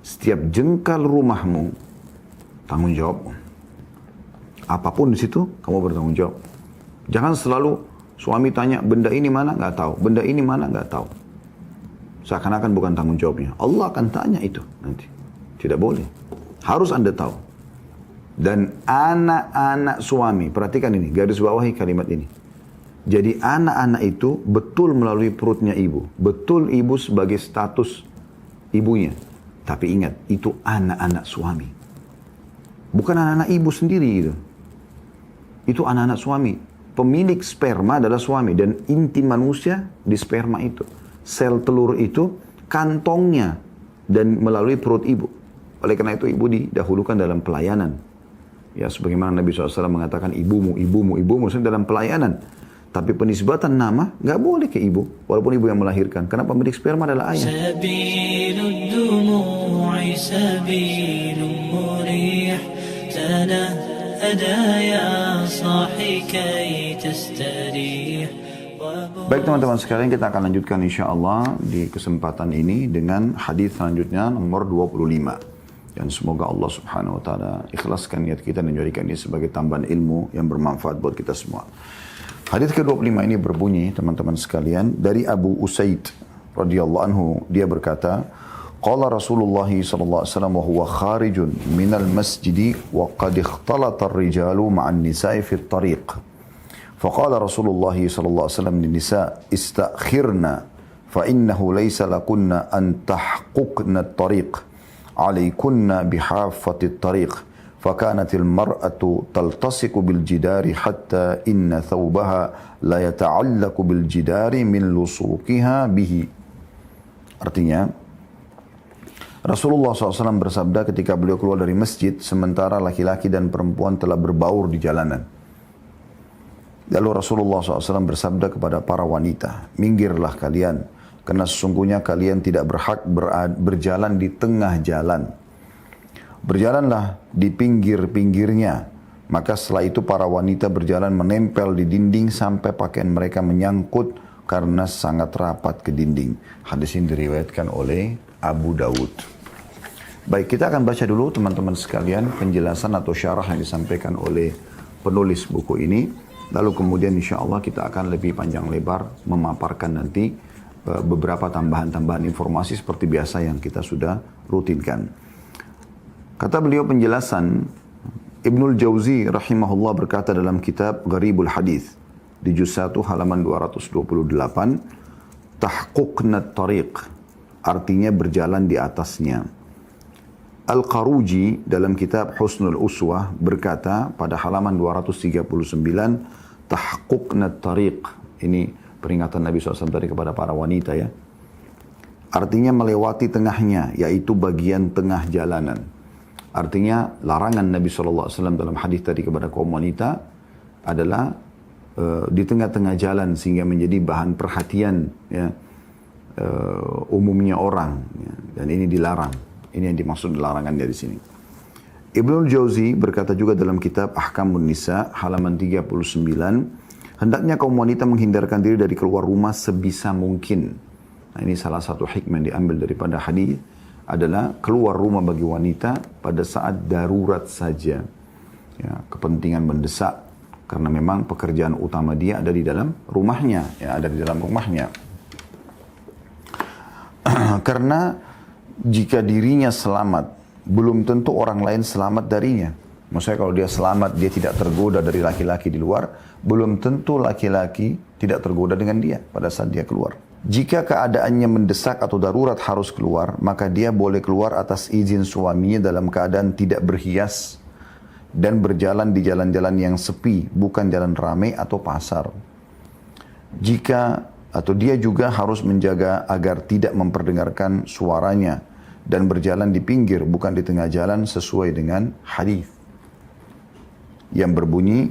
setiap jengkal rumahmu, tanggung jawab. Apapun di situ, kamu bertanggung jawab. Jangan selalu suami tanya, benda ini mana? Nggak tahu. Benda ini mana? Nggak tahu. Seakan-akan bukan tanggung jawabnya. Allah akan tanya itu nanti. Tidak boleh. Harus Anda tahu. Dan anak-anak suami, perhatikan ini, garis bawahi kalimat ini. Jadi anak-anak itu betul melalui perutnya ibu. Betul ibu sebagai status ibunya. Tapi ingat, itu anak-anak suami. Bukan anak-anak ibu sendiri gitu. Itu anak-anak suami. Pemilik sperma adalah suami. Dan inti manusia di sperma itu. Sel telur itu kantongnya. Dan melalui perut ibu. Oleh karena itu ibu didahulukan dalam pelayanan. Ya sebagaimana Nabi SAW mengatakan ibumu, ibumu, ibumu. Maksudnya dalam pelayanan. Tapi penisbatan nama nggak boleh ke ibu. Walaupun ibu yang melahirkan. Karena pemilik sperma adalah ayah. Baik teman-teman sekalian, kita akan lanjutkan insya Allah di kesempatan ini dengan hadis selanjutnya nomor 25. Dan semoga Allah subhanahu wa ta'ala ikhlaskan niat kita dan jadikan ini sebagai tambahan ilmu yang bermanfaat buat kita semua. Hadis ke-25 ini berbunyi teman-teman sekalian dari Abu Usaid radhiyallahu anhu, dia berkata, qala Rasulullah sallallahu alaihi wasallam wa huwa kharijun minal masjid wa qad ikhtalata ar-rijalu ma'an nisa'i fi at-tariq. Faqala Rasulullah sallallahu alaihi wasallam lin-nisa' istakhirna fa innahu laysa lakunna an tahquqna at-tariq 'alaykunna bihaffati at-tariq. فكانت المرأة تلتصق بالجدار حتى إن ثوبها لا يتعلق بالجدار من لصوقها به. Artinya, Rasulullah SAW bersabda ketika beliau keluar dari masjid, sementara laki-laki dan perempuan telah berbaur di jalanan. Lalu Rasulullah SAW bersabda kepada para wanita, minggirlah kalian, karena sesungguhnya kalian tidak berhak berjalan di tengah jalan. Berjalanlah di pinggir-pinggirnya. Maka setelah itu para wanita berjalan menempel di dinding sampai pakaian mereka menyangkut karena sangat rapat ke dinding. Hadis ini diriwayatkan oleh Abu Dawud. Baik, kita akan baca dulu teman-teman sekalian penjelasan atau syarah yang disampaikan oleh penulis buku ini. Lalu kemudian insya Allah kita akan lebih panjang lebar memaparkan nanti beberapa tambahan-tambahan informasi seperti biasa yang kita sudah rutinkan. Kata beliau penjelasan, Ibnul Jauzi rahimahullah berkata dalam kitab Gharibul Hadith di juz 1 halaman 228, tahquqna tariq, artinya berjalan di atasnya. Al-Qaruji dalam kitab Husnul Uswah berkata pada halaman 239, tahquqna tariq, ini peringatan Nabi SAW tadi kepada para wanita ya. Artinya melewati tengahnya, yaitu bagian tengah jalanan. Artinya larangan Nabi SAW dalam hadis tadi kepada kaum wanita adalah di tengah-tengah jalan sehingga menjadi bahan perhatian ya, umumnya orang ya, dan ini dilarang. Ini yang dimaksud larangan dari sini. Ibnul Jauzi berkata juga dalam kitab Ahkamun Nisa halaman 39, hendaknya kaum wanita menghindarkan diri dari keluar rumah sebisa mungkin. Nah, ini salah satu hikmah yang diambil daripada hadis adalah keluar rumah bagi wanita pada saat darurat saja. Ya, kepentingan mendesak karena memang pekerjaan utama dia ada di dalam rumahnya, ya, ada di dalam rumahnya. Karena jika dirinya selamat, belum tentu orang lain selamat darinya. Maksudnya kalau dia selamat, dia tidak tergoda dari laki-laki di luar, belum tentu laki-laki tidak tergoda dengan dia pada saat dia keluar. Jika keadaannya mendesak atau darurat harus keluar, maka dia boleh keluar atas izin suaminya dalam keadaan tidak berhias dan berjalan di jalan-jalan yang sepi, bukan jalan ramai atau pasar. Dia juga harus menjaga agar tidak memperdengarkan suaranya dan berjalan di pinggir, bukan di tengah jalan sesuai dengan hadis yang berbunyi,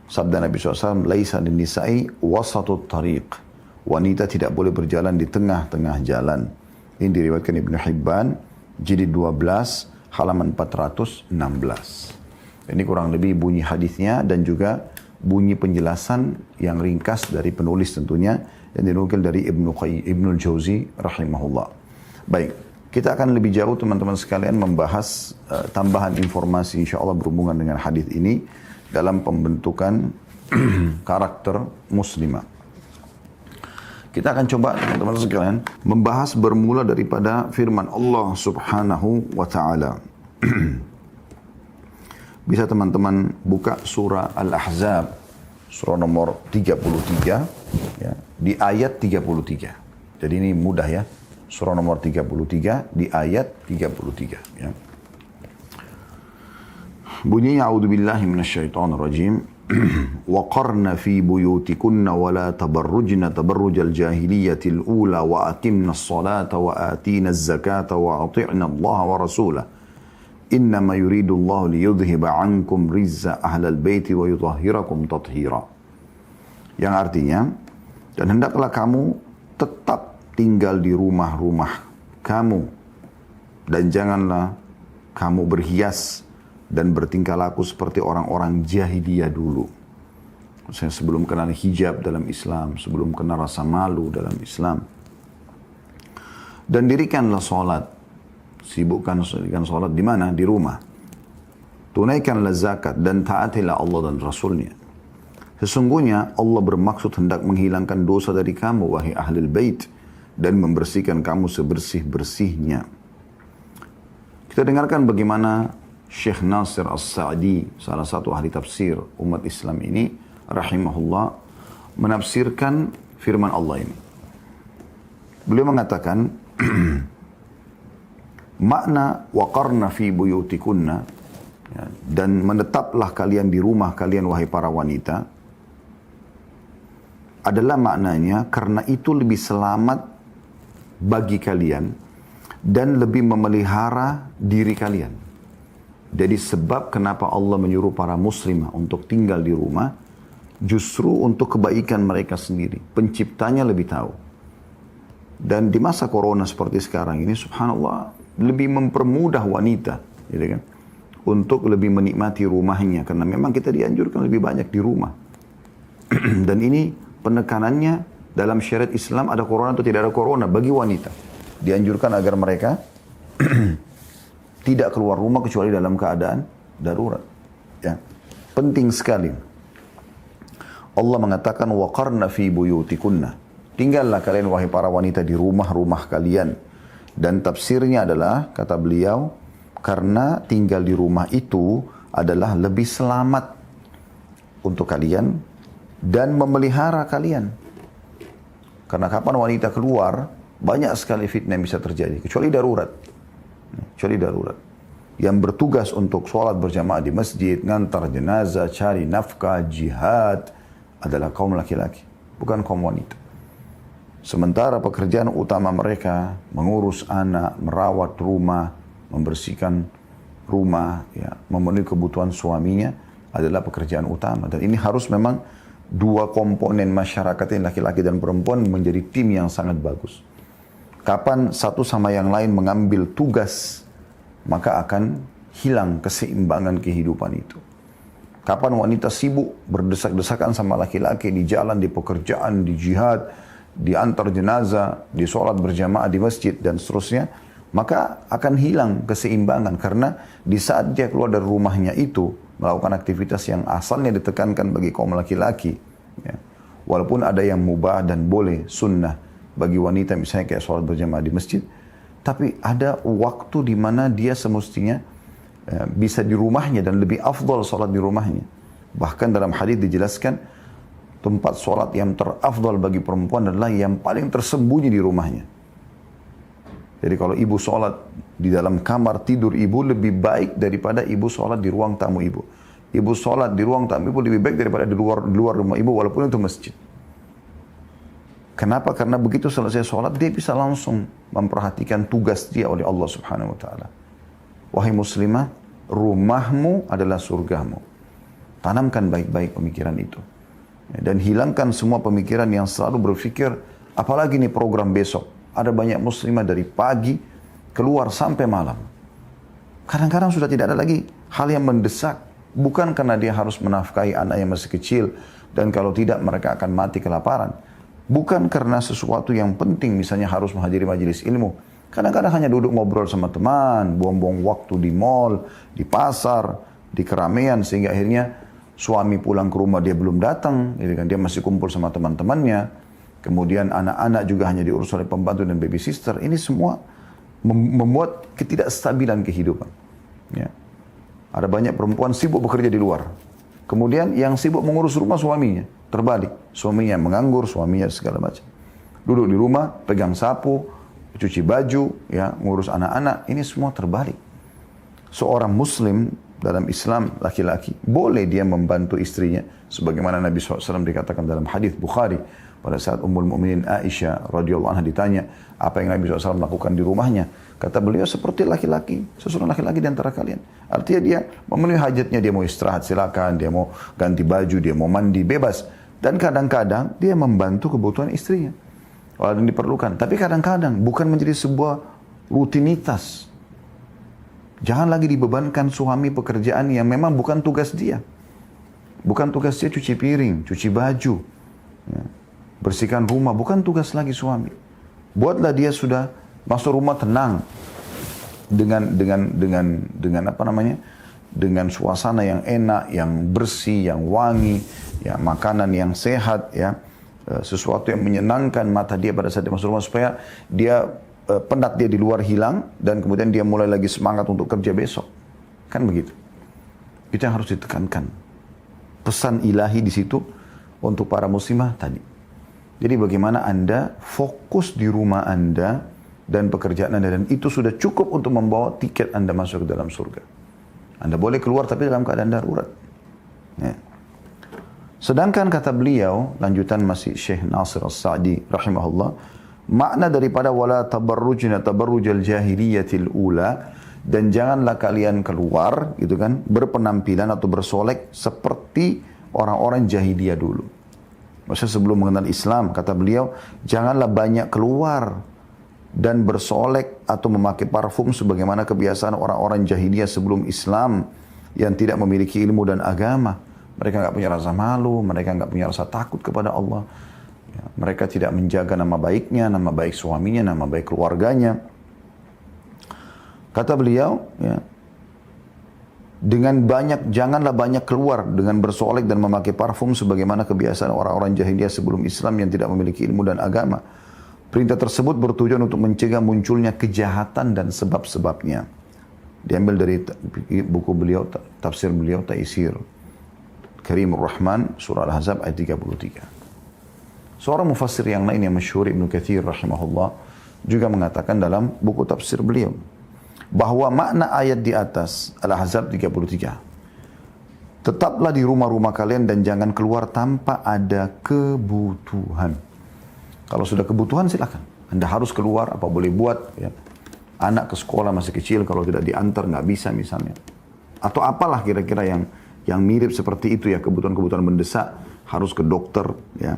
sabda Nabi SAW, laisa lin-nisa'i wasatut tariq. Wanita tidak boleh berjalan di tengah-tengah jalan. Ini diriwayatkan Ibnu Hibban, jilid 12, halaman 416. Ini kurang lebih bunyi hadisnya dan juga bunyi penjelasan yang ringkas dari penulis tentunya, yang dinukil dari Ibnul Jauzi rahimahullah. Baik, Kita akan lebih jauh teman-teman sekalian membahas tambahan informasi insya Allah berhubungan dengan hadis ini dalam pembentukan karakter muslimah. Kita akan coba teman-teman sekalian membahas bermula daripada firman Allah Subhanahu wa taala. Bisa teman-teman buka surah Al-Ahzab, surah nomor 33 ya, di ayat 33. Jadi ini mudah ya. Surah nomor 33 di ayat 33 ya. Bunyinya a'udzubillahi minasyaitonirrajim. Wa qarna fi buyutikunna wa la tabarrujna tabarrujal jahiliyatil ula wa aqimna as-salata wa atina az-zakata wa ati'na Allah wa rasulahu. Innama yuridu Allah liyudhhiba 'ankum rizza ahlal baiti wa yutahhirakum tathira. Yang artinya, dan hendaklah kamu tetap tinggal di rumah-rumah kamu dan janganlah kamu berhias dan bertingkah laku seperti orang-orang jahiliyah dulu. Maksudnya sebelum kenal hijab dalam Islam, sebelum kenal rasa malu dalam Islam. Dan dirikanlah sholat. Sibukkan sholat di mana? Di rumah. Tunaikanlah zakat dan taatilah Allah dan Rasulnya. Sesungguhnya Allah bermaksud hendak menghilangkan dosa dari kamu, wahai ahlul bait, dan membersihkan kamu sebersih-bersihnya. Kita dengarkan bagaimana Syekh Nasir As-Sa'di, salah satu ahli tafsir umat Islam ini, rahimahullah, menafsirkan firman Allah ini. Beliau mengatakan, makna waqarna fi buyutikunna, ya, dan menetaplah kalian di rumah kalian wahai para wanita, adalah maknanya karena itu lebih selamat bagi kalian dan lebih memelihara diri kalian. Jadi sebab kenapa Allah menyuruh para muslimah untuk tinggal di rumah, justru untuk kebaikan mereka sendiri. Penciptanya lebih tahu. Dan di masa corona seperti sekarang ini, subhanallah, lebih mempermudah wanita, gitu kan, untuk lebih menikmati rumahnya. Karena memang kita dianjurkan lebih banyak di rumah. Dan ini penekanannya dalam syariat Islam, ada corona atau tidak ada corona, bagi wanita dianjurkan agar mereka tidak keluar rumah kecuali dalam keadaan darurat. Ya. Penting sekali. Allah mengatakan waqarna fi buyutikunna. Tinggallah kalian wahai para wanita di rumah-rumah kalian. Dan tafsirnya adalah, kata beliau, karena tinggal di rumah itu adalah lebih selamat untuk kalian dan memelihara kalian. Karena kapan wanita keluar, banyak sekali fitnah yang bisa terjadi. Kecuali darurat. Kecuali darurat. Yang bertugas untuk sholat berjamaah di masjid, ngantar jenazah, cari nafkah, jihad, adalah kaum laki-laki. Bukan kaum wanita. Sementara pekerjaan utama mereka, mengurus anak, merawat rumah, membersihkan rumah, ya, memenuhi kebutuhan suaminya, adalah pekerjaan utama. Dan ini harus memang dua komponen masyarakat ini, laki-laki dan perempuan, menjadi tim yang sangat bagus. Kapan satu sama yang lain mengambil tugas, maka akan hilang keseimbangan kehidupan itu. Kapan wanita sibuk berdesak-desakan sama laki-laki di jalan, di pekerjaan, di jihad, di antar jenazah, di sholat berjamaah di masjid dan seterusnya, maka akan hilang keseimbangan. Karena di saat dia keluar dari rumahnya itu, melakukan aktivitas yang asalnya ditekankan bagi kaum laki-laki. Ya. Walaupun ada yang mubah dan boleh, sunnah bagi wanita, misalnya kayak sholat berjamaah di masjid. Tapi ada waktu di mana dia semestinya bisa di rumahnya dan lebih afdal sholat di rumahnya. Bahkan dalam hadis dijelaskan, tempat sholat yang terafdal bagi perempuan adalah yang paling tersembunyi di rumahnya. Jadi kalau ibu sholat di dalam kamar tidur ibu lebih baik daripada ibu sholat di ruang tamu ibu. Ibu sholat di ruang tamu ibu lebih baik daripada di luar rumah ibu, walaupun itu masjid. Kenapa? Karena begitu selesai sholat, dia bisa langsung memperhatikan tugas dia oleh Allah Subhanahu wa ta'ala. Wahai muslimah, rumahmu adalah surgamu. Tanamkan baik-baik pemikiran itu. Dan hilangkan semua pemikiran yang selalu berpikir, apalagi nih program besok. Ada banyak muslimah dari pagi keluar sampai malam. Kadang-kadang sudah tidak ada lagi hal yang mendesak. Bukan karena dia harus menafkahi anak yang masih kecil. Dan kalau tidak mereka akan mati kelaparan. Bukan karena sesuatu yang penting, misalnya harus menghadiri majelis ilmu. Kadang-kadang hanya duduk ngobrol sama teman, buang-buang waktu di mall, di pasar, di keramaian, sehingga akhirnya suami pulang ke rumah dia belum datang, gitu kan, dia masih kumpul sama teman-temannya. Kemudian anak-anak juga hanya diurus oleh pembantu dan baby sister. Ini semua membuat ketidakstabilan kehidupan. Ya. Ada banyak perempuan sibuk bekerja di luar. Kemudian yang sibuk mengurus rumah suaminya. Terbalik. Suaminya menganggur, suaminya segala macam. Duduk di rumah, pegang sapu, cuci baju, ya, ngurus anak-anak. Ini semua terbalik. Seorang muslim dalam Islam, laki-laki, boleh dia membantu istrinya. Sebagaimana Nabi SAW dikatakan dalam hadis Bukhari. Pada saat Ummul Mukminin Aisyah radhiyallahu anha ditanya apa yang Nabi SAW lakukan di rumahnya, kata beliau seperti laki-laki, seseorang laki-laki di antara kalian. Artinya dia memenuhi hajatnya, dia mau istirahat silakan, dia mau ganti baju, dia mau mandi bebas. Dan kadang-kadang dia membantu kebutuhan istrinya, walau diperlukan. Tapi kadang-kadang bukan menjadi sebuah rutinitas. Jangan lagi dibebankan suami pekerjaan yang memang bukan tugas dia. Bukan tugas dia cuci piring, cuci baju. Ya. Bersihkan rumah, bukan tugas lagi suami. Buatlah dia sudah masuk rumah tenang dengan apa namanya? Dengan suasana yang enak, yang bersih, yang wangi, ya, makanan yang sehat, ya. Sesuatu yang menyenangkan mata dia pada saat dia masuk rumah supaya dia penat dia di luar hilang dan kemudian dia mulai lagi semangat untuk kerja besok. Kan begitu. Itu yang harus ditekankan. Pesan ilahi di situ untuk para muslimah tadi. Jadi bagaimana Anda fokus di rumah Anda dan pekerjaan Anda, dan itu sudah cukup untuk membawa tiket Anda masuk ke dalam surga. Anda boleh keluar tapi dalam keadaan darurat. Ya. Sedangkan kata beliau, lanjutan masih Syekh Nasir As-Sa'di rahimahullah, makna daripada wala tabarrujna tabarrujal jahiliyatil ula, dan janganlah kalian keluar gitu kan, berpenampilan atau bersolek seperti orang-orang jahiliyah dulu. Maksudnya sebelum mengenal Islam, kata beliau, janganlah banyak keluar dan bersolek atau memakai parfum sebagaimana kebiasaan orang-orang jahiliyah sebelum Islam yang tidak memiliki ilmu dan agama. Mereka nggak punya rasa malu, mereka nggak punya rasa takut kepada Allah. Ya, mereka tidak menjaga nama baiknya, nama baik suaminya, nama baik keluarganya. Kata beliau, ya, janganlah banyak keluar dengan bersolek dan memakai parfum sebagaimana kebiasaan orang-orang jahiliyah sebelum Islam yang tidak memiliki ilmu dan agama. Perintah tersebut bertujuan untuk mencegah munculnya kejahatan dan sebab-sebabnya. Diambil dari buku beliau, tafsir beliau, Taisir Karimur Rahman, surah Al-Ahzab ayat 33. Seorang mufassir yang lain yang masyhur, Ibnu Katsir rahimahullah, juga mengatakan dalam buku tafsir beliau bahwa makna ayat di atas Al-Ahzab 33, tetaplah di rumah-rumah kalian dan jangan keluar tanpa ada kebutuhan. Kalau sudah kebutuhan silakan, Anda harus keluar, apa boleh buat, ya. Anak ke sekolah masih kecil, kalau tidak diantar nggak bisa misalnya, atau apalah kira-kira yang mirip seperti itu, ya, kebutuhan-kebutuhan mendesak, harus ke dokter, ya,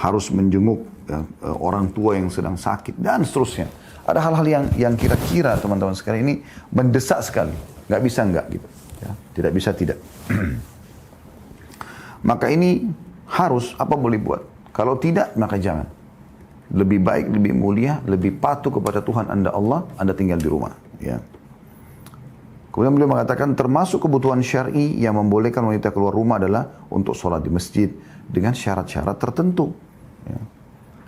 harus menjenguk, ya, orang tua yang sedang sakit dan seterusnya. Ada hal-hal yang kira-kira teman-teman sekalian ini mendesak sekali. Nggak bisa nggak gitu. Ya, tidak bisa tidak. Maka ini harus, apa boleh buat. Kalau tidak, maka jangan. Lebih baik, lebih mulia, lebih patuh kepada Tuhan Anda Allah, Anda tinggal di rumah. Ya. Kemudian beliau mengatakan termasuk kebutuhan syar'i yang membolehkan wanita keluar rumah adalah untuk sholat di masjid dengan syarat-syarat tertentu. Ya.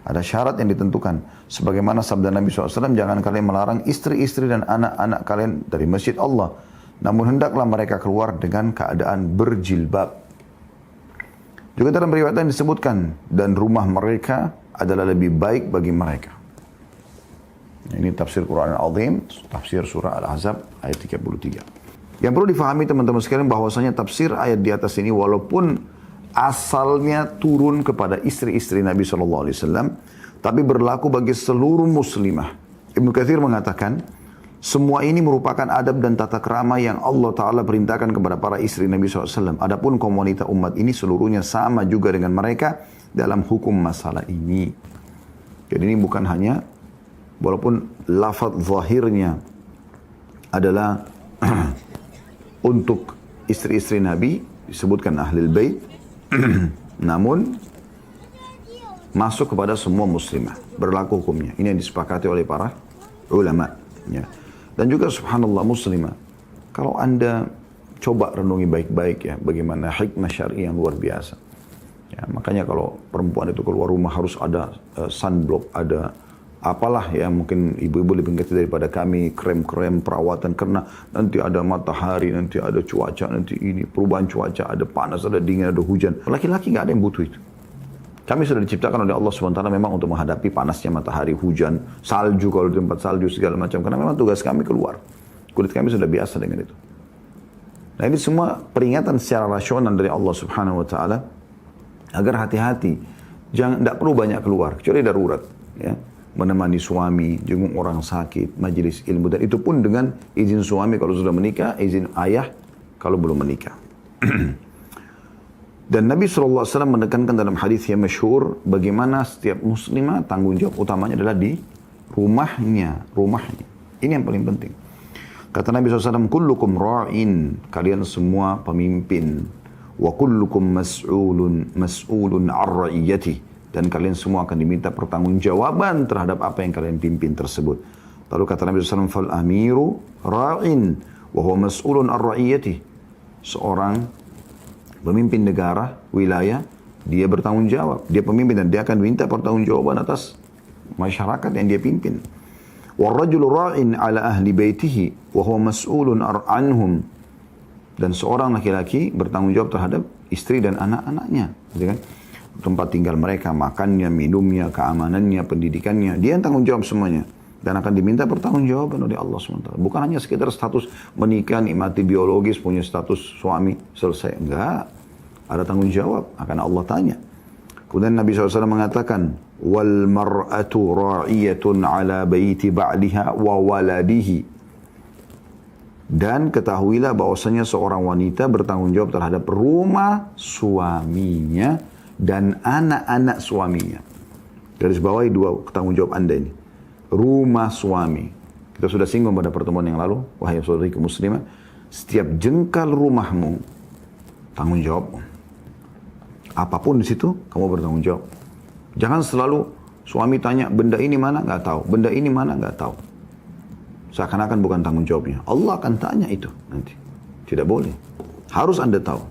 Ada syarat yang ditentukan. Sebagaimana sabda Nabi SAW, jangan kalian melarang istri-istri dan anak-anak kalian dari masjid Allah. Namun hendaklah mereka keluar dengan keadaan berjilbab. Juga dalam riwayat yang disebutkan, dan rumah mereka adalah lebih baik bagi mereka. Ini tafsir Quran Al-Azim, tafsir surah Al-Ahzab ayat 33. Yang perlu difahami teman-teman sekalian bahwasanya tafsir ayat di atas ini walaupun asalnya turun kepada istri-istri Nabi SAW, tapi berlaku bagi seluruh muslimah. Ibnu Katsir mengatakan, semua ini merupakan adab dan tata krama yang Allah Ta'ala perintahkan kepada para istri Nabi SAW. Adapun komunitas umat ini seluruhnya sama juga dengan mereka dalam hukum masalah ini. Jadi ini bukan hanya, walaupun lafaz zahirnya adalah untuk istri-istri Nabi, disebutkan Ahlul Bait, namun masuk kepada semua muslimah, berlaku hukumnya. Ini yang disepakati oleh para ulama. Ya. Dan juga subhanallah muslimah, kalau Anda coba renungi baik-baik ya, bagaimana hikmah syar'i yang luar biasa. Ya, makanya kalau perempuan itu keluar rumah harus ada sunblock, ada apalah ya, mungkin ibu-ibu lebih ngerti daripada kami, krem-krem perawatan, karena nanti ada matahari, nanti ada cuaca, nanti ini perubahan cuaca, ada panas, ada dingin, ada hujan. Laki-laki nggak ada yang butuh itu. Kami sudah diciptakan oleh Allah SWT memang untuk menghadapi panasnya matahari, hujan, salju kalau di tempat salju segala macam, karena memang tugas kami keluar. Kulit kami sudah biasa dengan itu. Nah ini semua peringatan secara rasional dari Allah Subhanahu Wa Taala agar hati-hati, jangan, tidak perlu banyak keluar kecuali darurat, ya. Menemani suami, jenguk orang sakit, majelis ilmu, dan itu pun dengan izin suami kalau sudah menikah, izin ayah kalau belum menikah. Dan Nabi SAW menekankan dalam hadis yang masyhur bagaimana setiap muslimah tanggung jawab utamanya adalah di rumahnya. Ini yang paling penting. Kata Nabi SAW, kullukum ra'in, kalian semua pemimpin, wa kullukum mas'ulun ar-ra'iyati, dan kalian semua akan diminta pertanggungjawaban terhadap apa yang kalian pimpin tersebut. Lalu kata Nabi SAW, fal amiru ra'in wa huwa mas'ulun ar-ra'iyati. Seorang pemimpin negara, wilayah, dia bertanggung jawab. Dia pemimpin dan dia akan minta pertanggungjawaban atas masyarakat yang dia pimpin. Warrajulu ra'in ala ahli baitihi wa huwa mas'ulun anhum. Dan seorang laki-laki bertanggung jawab terhadap istri dan anak-anaknya, gitu kan? Tempat tinggal mereka, makannya, minumnya, keamanannya, pendidikannya, dia yang tanggung jawab semuanya. Dan akan diminta pertanggungjawaban oleh Allah SWT. Bukan hanya sekedar status menikah, nikmati biologis, punya status suami, selesai. Enggak. Ada tanggung jawab, akan Allah tanya. Kemudian Nabi SAW mengatakan, wal mar'atu ra'iyatun ala baiti ba'liha wa waladihi. Dan ketahuilah bahwasanya seorang wanita bertanggung jawab terhadap rumah suaminya dan anak-anak suaminya. Garis bawahi dua tanggung jawab Anda ini. Rumah suami. Kita sudah singgung pada pertemuan yang lalu, wahai saudariku muslimah, setiap jengkal rumahmu tanggung jawabmu. Apapun di situ kamu bertanggung jawab. Jangan selalu suami tanya benda ini mana nggak tahu, benda ini mana nggak tahu. Seakan-akan bukan tanggung jawabnya. Allah akan tanya itu nanti. Tidak boleh. Harus Anda tahu.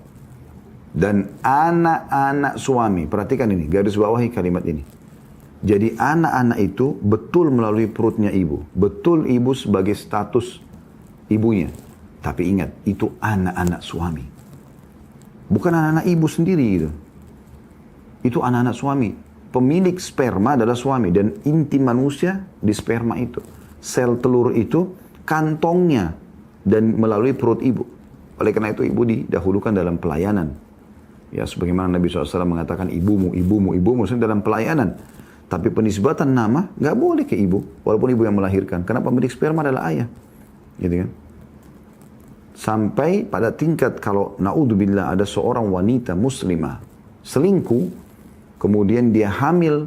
Dan anak-anak suami, perhatikan ini, garis bawahi kalimat ini. Jadi anak-anak itu betul melalui perutnya ibu. Betul ibu sebagai status ibunya. Tapi ingat, itu anak-anak suami. Bukan anak-anak ibu sendiri gitu. Itu anak-anak suami. Pemilik sperma adalah suami. Dan inti manusia di sperma itu. Sel telur itu kantongnya. Dan melalui perut ibu. Oleh karena itu ibu didahulukan dalam pelayanan. Ya, sebagaimana Nabi SAW mengatakan ibumu dalam pelayanan. Tapi penisbatan nama nggak boleh ke ibu, walaupun ibu yang melahirkan. Karena pemilik sperma adalah ayah, gitu kan? Sampai pada tingkat kalau naudzubillah ada seorang wanita muslimah selingkuh, kemudian dia hamil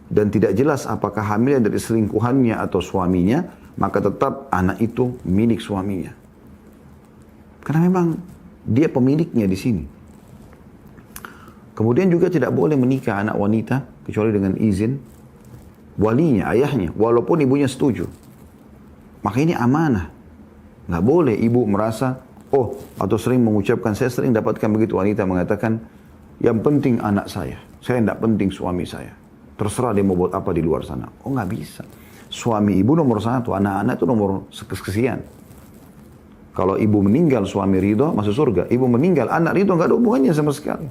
dan tidak jelas apakah hamilnya dari selingkuhannya atau suaminya, maka tetap anak itu milik suaminya. Karena memang dia pemiliknya di sini. Kemudian juga tidak boleh menikah anak wanita kecuali dengan izin walinya, ayahnya, walaupun ibunya setuju. Maka ini amanah. Nggak boleh ibu merasa, atau sering mengucapkan, saya sering dapatkan begitu wanita mengatakan, yang penting anak saya tidak penting suami saya. Terserah dia mau buat apa di luar sana. Nggak bisa. Suami ibu nomor satu, anak-anak itu nomor sekian. Kalau ibu meninggal, suami ridho, masuk surga. Ibu meninggal, anak ridho, nggak ada hubungannya sama sekali.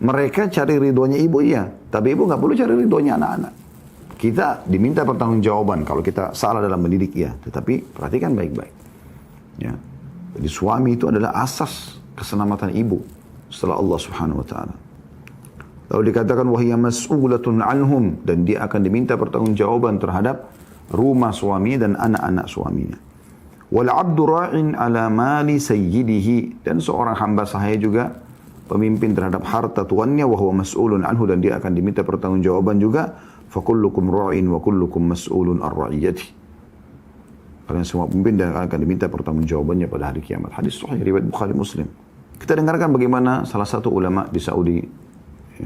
Mereka cari ridhonya ibu, iya. Tapi ibu nggak perlu cari ridhonya anak-anak. Kita diminta pertanggungjawaban kalau kita salah dalam mendidik, iya. Tetapi perhatikan baik-baik. Ya. Jadi suami itu adalah asas keselamatan ibu setelah Allah Subhanahu Wa Taala. Lalu dikatakan wahiyya mas'ulatun anhum, dan dia akan diminta pertanggungjawaban terhadap rumah suami dan anak-anak suaminya. Wal 'abdu ra'in 'ala mali sayyidihi, dan seorang hamba sahaya juga pemimpin terhadap harta tuannya, wa huwa mas'ulun anhu, dan dia akan diminta pertanggungjawaban juga. Fa kullukum ra'in wa kullukum mas'ulun ar-ra'iyati. Kalian semua pemimpin dan akan diminta pertanggungjawabannya pada hari kiamat. Hadis sahih riwayat Bukhari Muslim. Kita dengarkan bagaimana salah satu ulama di Saudi,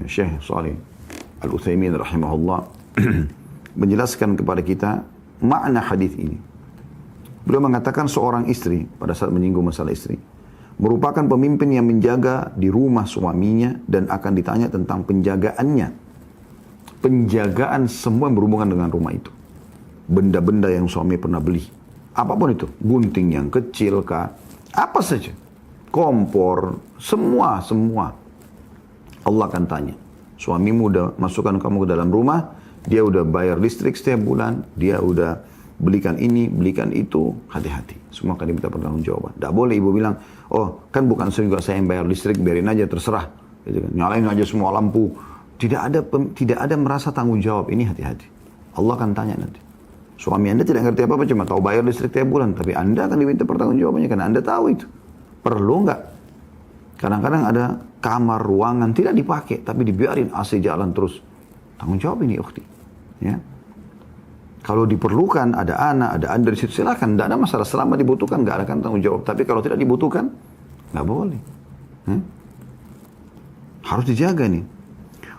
Syekh Shalih Al-Utsaimin rahimahullah, menjelaskan kepada kita makna hadis ini. Beliau mengatakan seorang istri, pada saat menyinggung masalah istri, merupakan pemimpin yang menjaga di rumah suaminya dan akan ditanya tentang penjagaannya. Penjagaan semua yang berhubungan dengan rumah itu. Benda-benda yang suami pernah beli. Apapun itu, gunting yang kecil kah, apa saja. Kompor, semua. Allah akan tanya. Suamimu udah masukkan kamu ke dalam rumah, dia udah bayar listrik setiap bulan, dia udah belikan ini, belikan itu, hati-hati. Semua akan diminta pertanggungjawaban. Tidak boleh ibu bilang, oh kan bukan juga saya yang bayar listrik, biarin aja terserah. Gitu kan. Nyalain aja semua lampu. Tidak ada merasa tanggung jawab. Ini hati-hati. Allah akan tanya nanti. Suami Anda tidak ngerti apa-apa, cuma tahu bayar listrik tiap bulan. Tapi Anda akan diminta pertanggungjawabannya karena Anda tahu itu. Perlu nggak? Kadang-kadang ada kamar, ruangan tidak dipakai, tapi dibiarin AC jalan terus. Tanggung jawab ini, ukhti. Ya. Kalau diperlukan, ada anak, ada anda di situ, silakan. Tidak ada masalah. Selama dibutuhkan, nggak ada kan tanggung jawab. Tapi kalau tidak dibutuhkan, nggak boleh. Harus dijaga nih.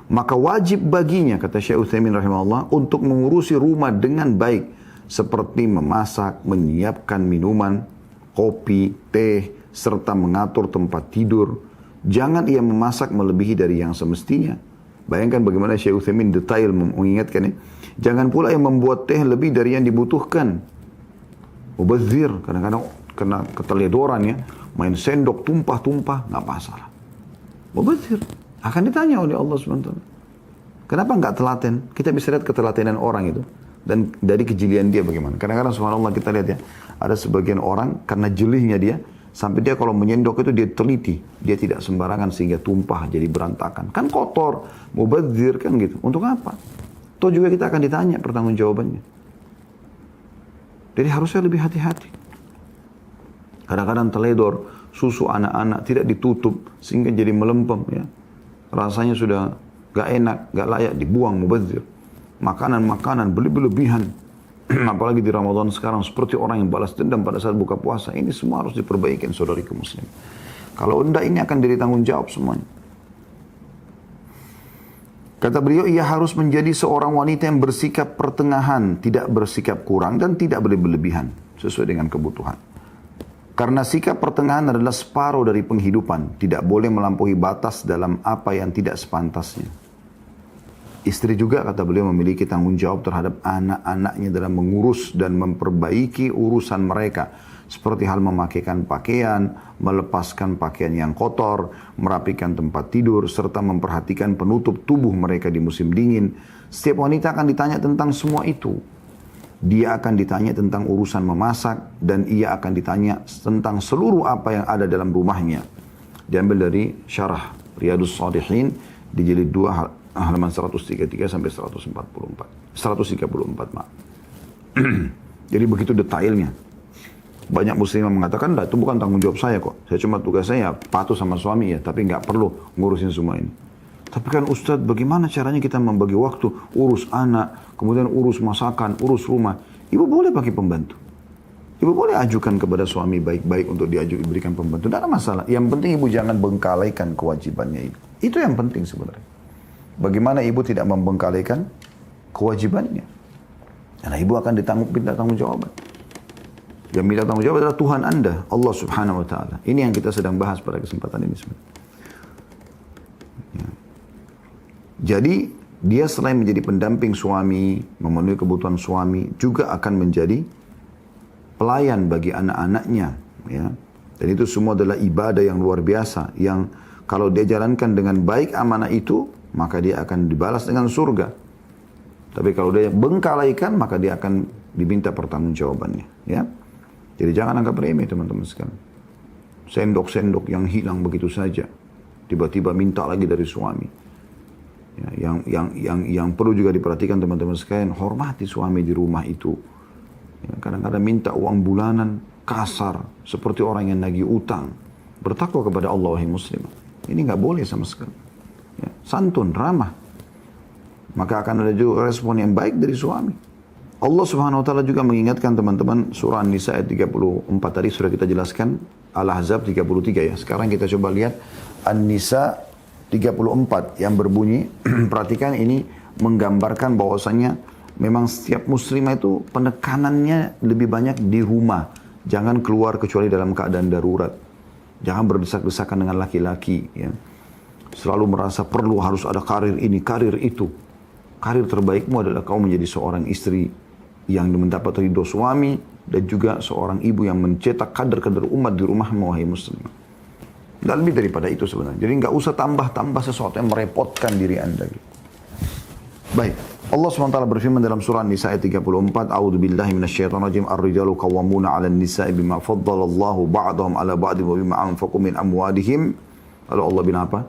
Maka wajib baginya, kata Syekh Utsaimin rahimahullah, untuk mengurusi rumah dengan baik. Seperti memasak, menyiapkan minuman, kopi, teh, serta mengatur tempat tidur. Jangan ia memasak melebihi dari yang semestinya. Bayangkan bagaimana Syekh Utsaimin detail mengingatkan ini. Jangan pula yang membuat teh lebih dari yang dibutuhkan. Mubazir, kadang-kadang kena keteledoran ya. Main sendok tumpah-tumpah, nggak masalah. Mubazir, akan ditanya oleh Allah SWT. Kenapa nggak telaten? Kita bisa lihat ketelatenan orang itu. Dan dari kejelian dia bagaimana. Kadang-kadang subhanallah kita lihat ya. Ada sebagian orang, karena jelihnya dia, sampai dia kalau menyendok itu dia teliti. Dia tidak sembarangan sehingga tumpah jadi berantakan. Kan kotor, mubazir kan gitu. Untuk apa? Toh juga kita akan ditanya pertanggungjawabannya. Jadi harusnya lebih hati-hati. Kadang-kadang teledor, susu anak-anak tidak ditutup sehingga jadi melempem ya. Rasanya sudah gak enak, gak layak, dibuang, mubazir. Makanan-makanan berlebihan. Apalagi di Ramadan sekarang seperti orang yang balas dendam pada saat buka puasa. Ini semua harus diperbaiki saudariku muslim. Kalau enggak ini akan jadi tanggung jawab semuanya. Kata beliau, ia harus menjadi seorang wanita yang bersikap pertengahan, tidak bersikap kurang dan tidak berlebihan sesuai dengan kebutuhan. Karena sikap pertengahan adalah separuh dari penghidupan, tidak boleh melampaui batas dalam apa yang tidak sepantasnya. Istri juga, kata beliau, memiliki tanggung jawab terhadap anak-anaknya dalam mengurus dan memperbaiki urusan mereka. Seperti hal memakaikan pakaian, melepaskan pakaian yang kotor, merapikan tempat tidur, serta memperhatikan penutup tubuh mereka di musim dingin. Setiap wanita akan ditanya tentang semua itu. Dia akan ditanya tentang urusan memasak, dan ia akan ditanya tentang seluruh apa yang ada dalam rumahnya. Diambil dari Syarah Riyadhus Shalihin di jilid 2 halaman 133 sampai 134. 134, maaf. Jadi begitu detailnya. Banyak muslimah mengatakan, itu bukan tanggung jawab saya kok. Saya cuma tugas saya patuh sama suami ya, tapi nggak perlu ngurusin semua ini. Tapi kan Ustadz, bagaimana caranya kita membagi waktu, urus anak, kemudian urus masakan, urus rumah. Ibu boleh pakai pembantu. Ibu boleh ajukan kepada suami baik-baik untuk diberikan pembantu. Tidak ada masalah. Yang penting ibu jangan bengkalaikan kewajibannya itu. Itu yang penting sebenarnya. Bagaimana ibu tidak membengkalaikan kewajibannya. Karena ibu akan minta tanggung jawaban. Yang minta tanggung jawab adalah Tuhan Anda, Allah Subhanahu wa Ta'ala. Ini yang kita sedang bahas pada kesempatan ini. Ya. Jadi, dia selain menjadi pendamping suami, memenuhi kebutuhan suami, juga akan menjadi pelayan bagi anak-anaknya. Ya. Dan itu semua adalah ibadah yang luar biasa. Yang kalau dia jalankan dengan baik amanah itu, maka dia akan dibalas dengan surga. Tapi kalau dia bengkalaikan, maka dia akan diminta pertanggungjawabannya. Ya. Jadi jangan anggap remeh teman-teman sekalian. Sendok-sendok yang hilang begitu saja. Tiba-tiba minta lagi dari suami. Ya, yang perlu juga diperhatikan teman-teman sekalian, hormati suami di rumah itu. Ya, kadang-kadang minta uang bulanan kasar. Seperti orang yang nagih utang. Bertakwa kepada Allah, wahai muslim. Ini nggak boleh sama sekali. Ya, santun, ramah. Maka akan ada juga respon yang baik dari suami. Allah Subhanahu wa Ta'ala juga mengingatkan teman-teman surah An-Nisa ayat 34 tadi sudah kita jelaskan, Al-Ahzab 33 ya. Sekarang kita coba lihat An-Nisa 34 yang berbunyi, perhatikan ini menggambarkan bahwasanya memang setiap muslimah itu penekanannya lebih banyak di rumah. Jangan keluar kecuali dalam keadaan darurat. Jangan berdesak-desakan dengan laki-laki. Ya. Selalu merasa perlu harus ada karir ini, karir itu. Karir terbaikmu adalah kau menjadi seorang istri yang mendapat ridho suami dan juga seorang ibu yang mencetak kader-kader umat di rumahmu, wahai muslimah. Dan lebih daripada itu sebenarnya. Jadi nggak usah tambah-tambah sesuatu yang merepotkan diri anda. Baik. Allah SWT berfirman dalam surah Nisa ayat 34, A'udzu billahi minasyaitonir rajim, ar-rijalu qawwamuna 'alan nisa'i bima faddalallahu ba'dahum 'ala ba'din wa bima anfaqu min amwalihim. Lalu Allah bilang apa?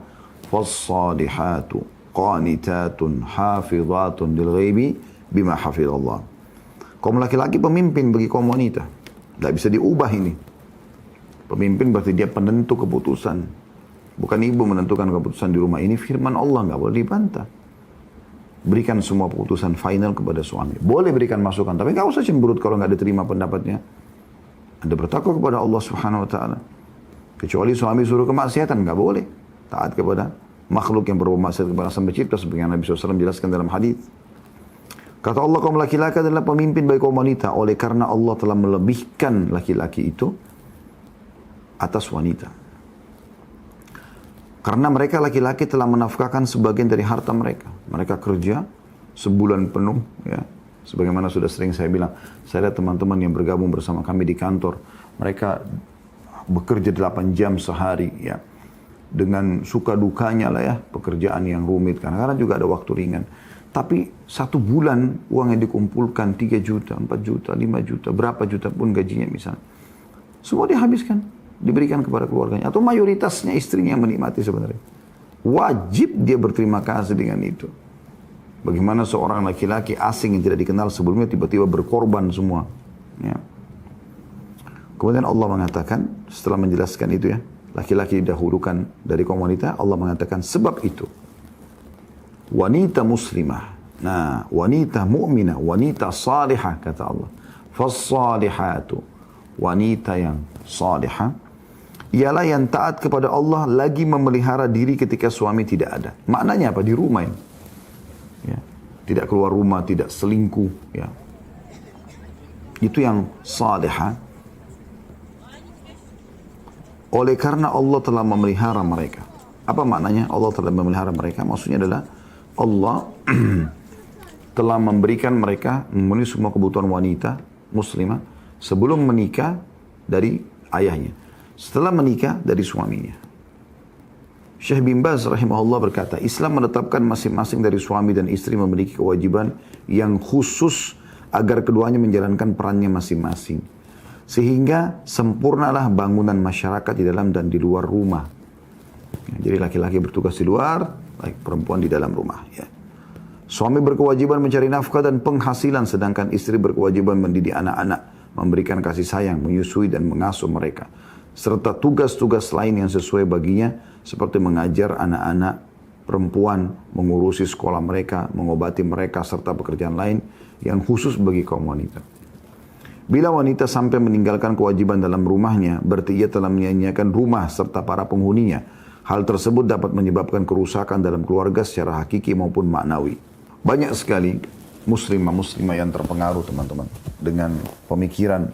Fas-salihatu qanitatun hafizatun lil ghaibi bima hafizallah. Kaum laki-laki pemimpin bagi kaum wanita. Tidak bisa diubah ini. Pemimpin berarti dia penentu keputusan. Bukan ibu menentukan keputusan di rumah ini. Firman Allah nggak boleh dibantah. Berikan semua keputusan final kepada suami. Boleh berikan masukan, tapi nggak usah cemberut kalau nggak diterima pendapatnya. Anda bertakwa kepada Allah Subhanahu Wa Taala. Kecuali suami suruh kemaksiatan, nggak boleh. Taat kepada makhluk yang berbuat maksiat kepada Sang Pencipta, seperti yang Nabi SAW jelaskan dalam hadis. Kata Allah, kaum laki-laki adalah pemimpin bagi kaum wanita. Oleh karena Allah telah melebihkan laki-laki itu atas wanita. Karena mereka laki-laki telah menafkahkan sebagian dari harta mereka. Mereka kerja sebulan penuh. Ya. Sebagaimana sudah sering saya bilang. Saya ada teman-teman yang bergabung bersama kami di kantor. Mereka bekerja 8 jam sehari. Ya. Dengan suka dukanya lah ya. Pekerjaan yang rumit. Karena juga ada waktu ringan. Tapi 1 bulan uang yang dikumpulkan 3 juta, 4 juta, 5 juta. Berapa juta pun gajinya misalnya. Semua dihabiskan. Diberikan kepada keluarganya. Atau mayoritasnya istrinya yang menikmati sebenarnya. Wajib dia berterima kasih dengan itu. Bagaimana seorang laki-laki asing yang tidak dikenal sebelumnya tiba-tiba berkorban semua. Ya. Kemudian Allah mengatakan, setelah menjelaskan itu ya, laki-laki didahulukan dari kaum wanita, Allah mengatakan sebab itu. Wanita muslimah. Nah, wanita mu'minah, wanita salihah kata Allah. Fas-salihatu. Wanita yang salihah ialah yang taat kepada Allah lagi memelihara diri ketika suami tidak ada. Maknanya apa? Di rumah ini. Ya. Tidak keluar rumah, tidak selingkuh. Ya. Itu yang salihah. Oleh karena Allah telah memelihara mereka. Apa maknanya Allah telah memelihara mereka? Maksudnya adalah Allah telah memberikan mereka memenuhi semua kebutuhan wanita muslimah sebelum menikah dari ayahnya. Setelah menikah dari suaminya. Syekh bin Baz rahimahullah berkata, Islam menetapkan masing-masing dari suami dan istri memiliki kewajiban yang khusus agar keduanya menjalankan perannya masing-masing. Sehingga sempurnalah bangunan masyarakat di dalam dan di luar rumah. Ya, jadi laki-laki bertugas di luar, baik perempuan di dalam rumah. Ya. Suami berkewajiban mencari nafkah dan penghasilan, sedangkan istri berkewajiban mendidik anak-anak, memberikan kasih sayang, menyusui dan mengasuh mereka. Serta tugas-tugas lain yang sesuai baginya, seperti mengajar anak-anak perempuan, mengurusi sekolah mereka, mengobati mereka, serta pekerjaan lain yang khusus bagi kaum wanita. Bila wanita sampai meninggalkan kewajiban dalam rumahnya, berarti ia telah menyia-nyiakan rumah serta para penghuninya. Hal tersebut dapat menyebabkan kerusakan dalam keluarga secara hakiki maupun maknawi. Banyak sekali muslimah-muslimah yang terpengaruh teman-teman dengan pemikiran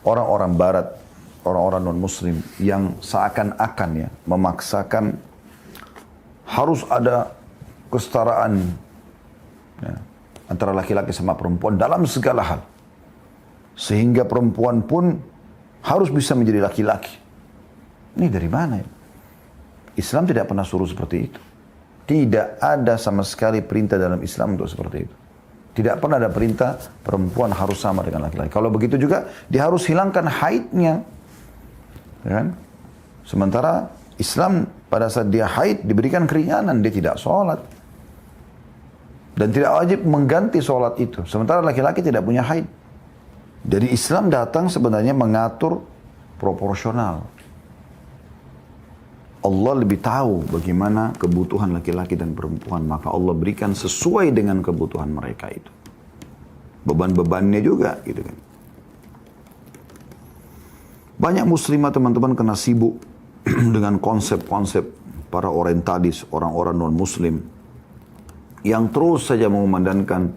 orang-orang barat, orang-orang non-muslim yang seakan-akan ya memaksakan harus ada kesetaraan ya, antara laki-laki sama perempuan dalam segala hal. Sehingga perempuan pun harus bisa menjadi laki-laki. Ini dari mana ya? Islam tidak pernah suruh seperti itu. Tidak ada sama sekali perintah dalam Islam untuk seperti itu. Tidak pernah ada perintah perempuan harus sama dengan laki-laki. Kalau begitu juga, dia harus hilangkan haidnya. Ya kan? Sementara Islam pada saat dia haid diberikan keringanan, dia tidak sholat. Dan tidak wajib mengganti sholat itu. Sementara laki-laki tidak punya haid. Jadi Islam datang sebenarnya mengatur proporsional. Allah lebih tahu bagaimana kebutuhan laki-laki dan perempuan. Maka Allah berikan sesuai dengan kebutuhan mereka itu. Beban-bebannya juga gitu kan. Banyak muslimah teman-teman kena sibuk dengan konsep-konsep para orientalis, orang-orang non-muslim. yang terus saja mengumandangkan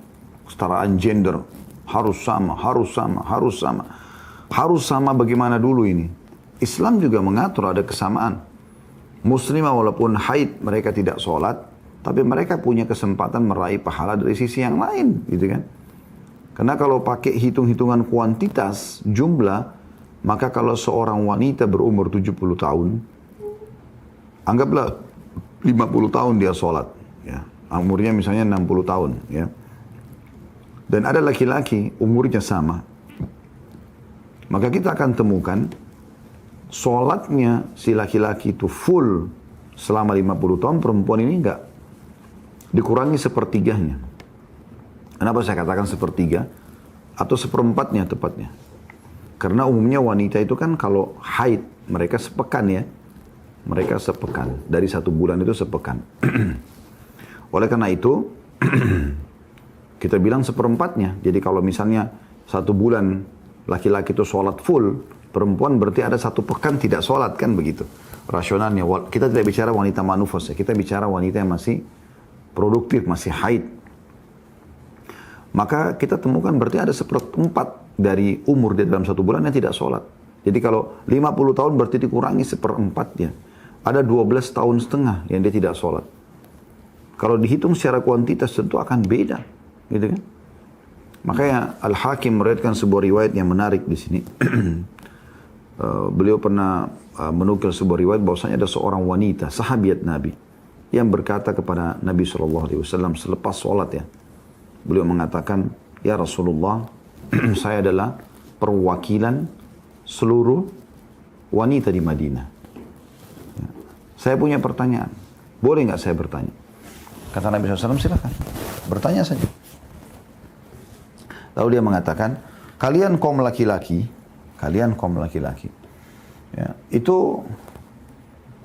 kesetaraan gender, harus sama, harus sama, harus sama. Harus sama bagaimana dulu ini? Islam juga mengatur ada kesamaan. Muslimah walaupun haid mereka tidak sholat, tapi mereka punya kesempatan meraih pahala dari sisi yang lain, gitu kan? Karena kalau pakai hitung-hitungan kuantitas, jumlah, maka kalau seorang wanita berumur 70 tahun, anggaplah 50 tahun dia sholat, ya. Umurnya misalnya 60 tahun, ya. Dan ada laki-laki umurnya sama, maka kita akan temukan sholatnya si laki-laki itu full selama 50 tahun, perempuan ini enggak. Dikurangi sepertiganya. Kenapa saya katakan sepertiga? Atau seperempatnya tepatnya. Karena umumnya wanita itu kan kalau haid, mereka sepekan ya. Mereka sepekan. Dari 1 bulan itu sepekan. Oleh karena itu, kita bilang seperempatnya. Jadi kalau misalnya 1 bulan laki-laki itu sholat full, perempuan berarti ada 1 pekan tidak sholat, kan begitu. Rasionalnya. Kita tidak bicara wanita manufas ya. Kita bicara wanita yang masih produktif, masih haid. Maka kita temukan berarti ada 1/4 dari umur dia dalam 1 bulan yang tidak sholat. Jadi kalau 50 tahun berarti dikurangi 1/4-nya. Ada 12 tahun setengah yang dia tidak sholat. Kalau dihitung secara kuantitas tentu akan beda. Gitu kan? Makanya Al-Hakim meriwayatkan sebuah riwayat yang menarik di sini. Beliau pernah menukil sebuah riwayat bahwasanya ada seorang wanita, sahabiat Nabi, yang berkata kepada Nabi SAW selepas sholat ya. Beliau mengatakan, ya Rasulullah, saya adalah perwakilan seluruh wanita di Madinah. Ya. Saya punya pertanyaan. Boleh nggak saya bertanya? Kata Nabi SAW, silakan. Bertanya saja. Lalu dia mengatakan, kalian kaum laki-laki, ya, itu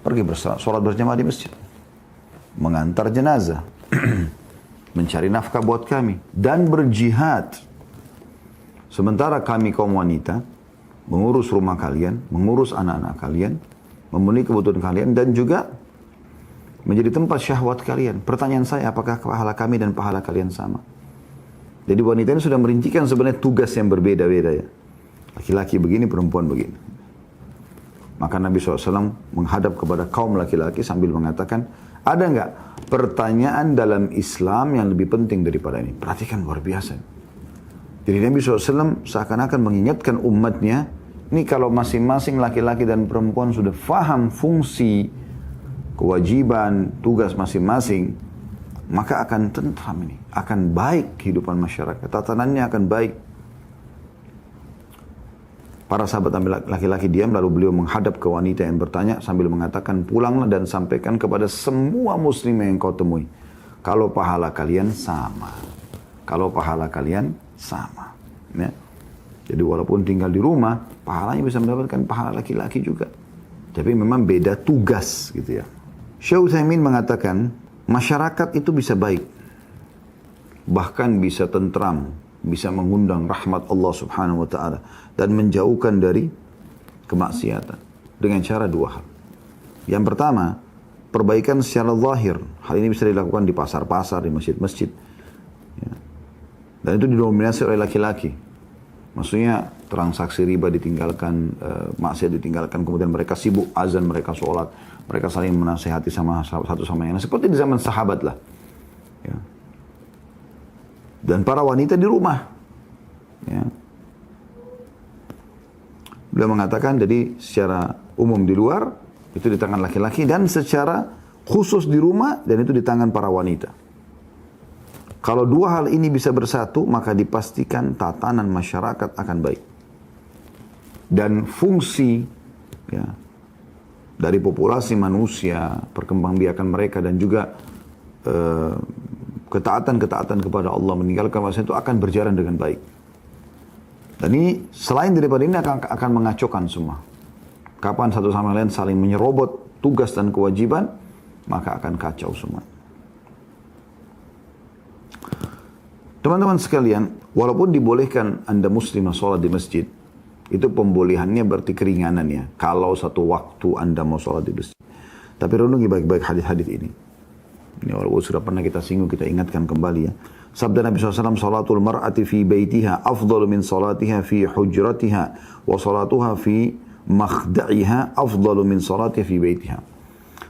pergi sholat berjamaah di masjid. Mengantar jenazah, mencari nafkah buat kami, dan berjihad. Sementara kami kaum wanita, mengurus rumah kalian, mengurus anak-anak kalian, memenuhi kebutuhan kalian, dan juga menjadi tempat syahwat kalian. Pertanyaan saya, apakah pahala kami dan pahala kalian sama? Jadi wanita ini sudah merincikan sebenarnya tugas yang berbeda-beda ya. Laki-laki begini, perempuan begini. Maka Nabi SAW menghadap kepada kaum laki-laki sambil mengatakan, ada nggak pertanyaan dalam Islam yang lebih penting daripada ini? Perhatikan, luar biasa. Jadi Nabi SAW seakan-akan mengingatkan umatnya, ini kalau masing-masing laki-laki dan perempuan sudah faham fungsi, kewajiban, tugas masing-masing, maka akan tentram ini. Akan baik kehidupan masyarakat. Tatanannya akan baik. Para sahabat laki-laki diam, lalu beliau menghadap ke wanita yang bertanya sambil mengatakan, pulanglah dan sampaikan kepada semua muslim yang kau temui, kalau pahala kalian sama. Kalau pahala kalian sama. Ya. Jadi walaupun tinggal di rumah, pahalanya bisa mendapatkan pahala laki-laki juga. Tapi memang beda tugas gitu ya. Syekh Utsaimin mengatakan, masyarakat itu bisa baik. Bahkan bisa tentram, bisa mengundang rahmat Allah Subhanahu wa taala dan menjauhkan dari kemaksiatan dengan cara 2 hal. Yang pertama, perbaikan secara zahir. Hal ini bisa dilakukan di pasar-pasar, di masjid-masjid. Ya. Dan itu didominasi oleh laki-laki. Maksudnya transaksi riba ditinggalkan, maksiat ditinggalkan, kemudian mereka sibuk azan, mereka sholat, mereka saling menasihati sama satu sama yang lain. Seperti di zaman sahabat lah. Ya. Dan para wanita di rumah. Ya. Beliau mengatakan jadi secara umum di luar itu di tangan laki-laki dan secara khusus di rumah dan itu di tangan para wanita. Kalau 2 hal ini bisa bersatu maka dipastikan tatanan masyarakat akan baik. Dan fungsi ya, dari populasi manusia, perkembangbiakan mereka dan juga ketaatan-ketaatan kepada Allah, meninggalkan maksiat itu akan berjalan dengan baik. Dan ini selain daripada ini akan mengacaukan semua. Kapan satu sama lain saling menyerobot tugas dan kewajiban, maka akan kacau semua. Teman-teman sekalian, walaupun dibolehkan Anda muslimah sholat di masjid, itu pembolehannya berarti keringanan ya. Kalau satu waktu Anda mau sholat di masjid. Tapi renungi baik-baik hadis-hadis ini. Ini walaupun sudah pernah kita singgung, kita ingatkan kembali ya. Sabda Nabi SAW, salatul mar'ati fi baitiha afdalu min salatiha fi hujratiha wa salatuha fi makhda'iha afdalu min salatiha fi baitiha.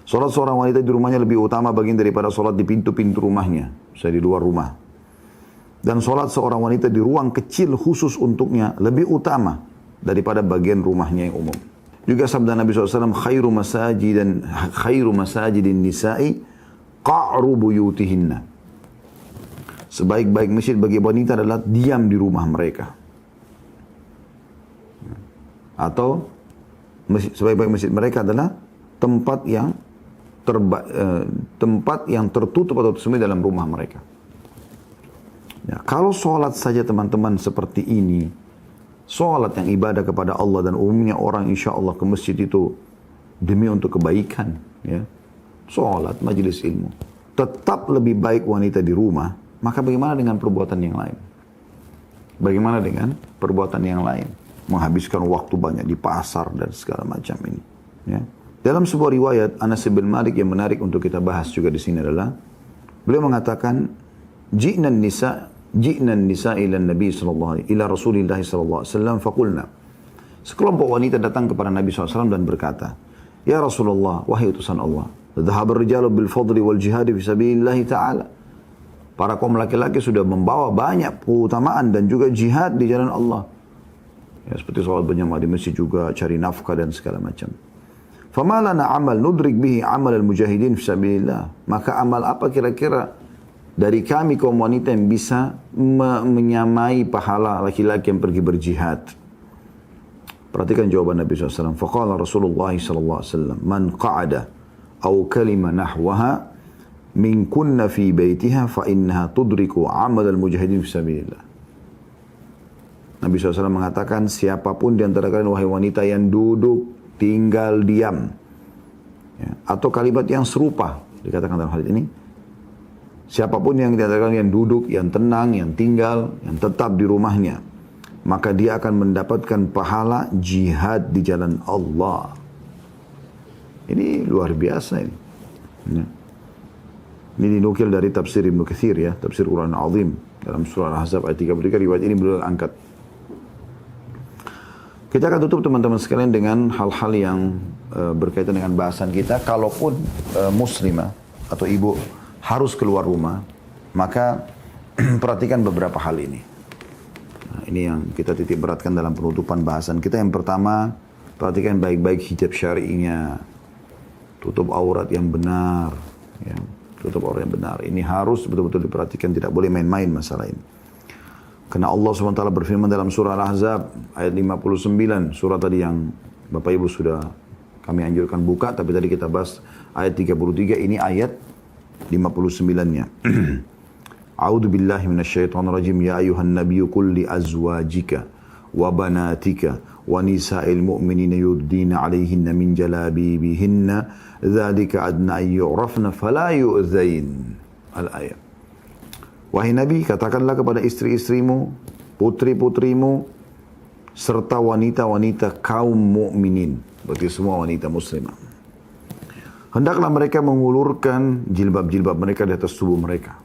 Salat seorang wanita di rumahnya lebih utama bagian daripada salat di pintu-pintu rumahnya, di luar rumah. Dan salat seorang wanita di ruang kecil khusus untuknya lebih utama daripada bagian rumahnya yang umum. Juga sabda Nabi SAW, khairu masajidin nisa'i qa'ru buyutihinna. Sebaik-baik masjid bagi wanita adalah diam di rumah mereka. Atau sebaik-baik masjid mereka adalah tempat yang tertutup atau tersembunyi dalam rumah mereka. Ya, kalau sholat saja teman-teman seperti ini, sholat yang ibadah kepada Allah dan umumnya orang insya Allah ke masjid itu demi untuk kebaikan. Ya. Sholat, majelis ilmu. Tetap lebih baik wanita di rumah. Maka bagaimana dengan perbuatan yang lain? Bagaimana dengan perbuatan yang lain? Menghabiskan waktu banyak di pasar dan segala macam ini. Ya. Dalam sebuah riwayat Anas bin Malik yang menarik untuk kita bahas juga di sini adalah beliau mengatakan ji'nan nisa ila Nabi sallallahu alaihi ila Rasulillah sallallahu alaihi wasallam faqulna. Sekelompok wanita datang kepada Nabi SAW dan berkata, "Ya Rasulullah, wahai utusan Allah, dhahabar rijalu bil fadli wal jihad fi sabilillah ta'ala." Para kaum laki-laki sudah membawa banyak keutamaan dan juga jihad di jalan Allah. Ya, seperti sholat berjamaah di masjid juga, cari nafkah dan segala macam. Fama lana amal nudrik bihi amal al-mujahidin fi sabilillah. Maka amal apa kira-kira dari kami kaum wanita yang bisa menyamai pahala laki-laki yang pergi berjihad? Perhatikan jawaban Nabi SAW. Faqala Rasulullah SAW, man qa'ada au kalima nahwaha min kunna fi baitiha fa innaha tudriku amal al-mujahidin fi sabilillah. Nabi SAW mengatakan, siapapun di antara kalian wahai wanita yang duduk, tinggal diam, ya, atau kalimat yang serupa dikatakan dalam hadis ini, siapapun yang di antara kalian yang duduk, yang tenang, yang tinggal, yang tetap di rumahnya, maka dia akan mendapatkan pahala jihad di jalan Allah. Ini luar biasa ini. Ya. Ini dinukil dari tafsir Ibnu Katsir ya, tafsir Quran Azim dalam surah Al-Ahzab ayat 33, riwayat ini beliau angkat. Kita akan tutup teman-teman sekalian dengan hal-hal yang berkaitan dengan bahasan kita. Kalaupun muslimah atau ibu harus keluar rumah, maka perhatikan beberapa hal ini. Nah, ini yang kita titik beratkan dalam penutupan bahasan kita. Yang pertama, perhatikan baik-baik hijab syar'inya, tutup aurat yang benar, ya. Tutup aurat yang benar. Ini harus betul-betul diperhatikan, tidak boleh main-main masalah ini. Karena Allah SWT berfirman dalam surah Al-Ahzab ayat 59, surah tadi yang Bapak Ibu sudah kami anjurkan buka, tapi tadi kita bahas ayat 33, ini ayat 59-nya. A'udzu billahi minasyaitonir rajim, ya ayuhan nabiyyu qul li azwajika wa banatika wa nisa'il mu'minina yudnina 'alaihinna min jalabibihinna dzalika adna ay yu'rafna fala yu'dzain. Al-ayat. Wahai Nabi, katakanlah kepada istri-istrimu, putri-putrimu, serta wanita-wanita kaum mukminin, berarti semua wanita muslimah. Hendaklah mereka mengulurkan jilbab-jilbab mereka di atas tubuh mereka.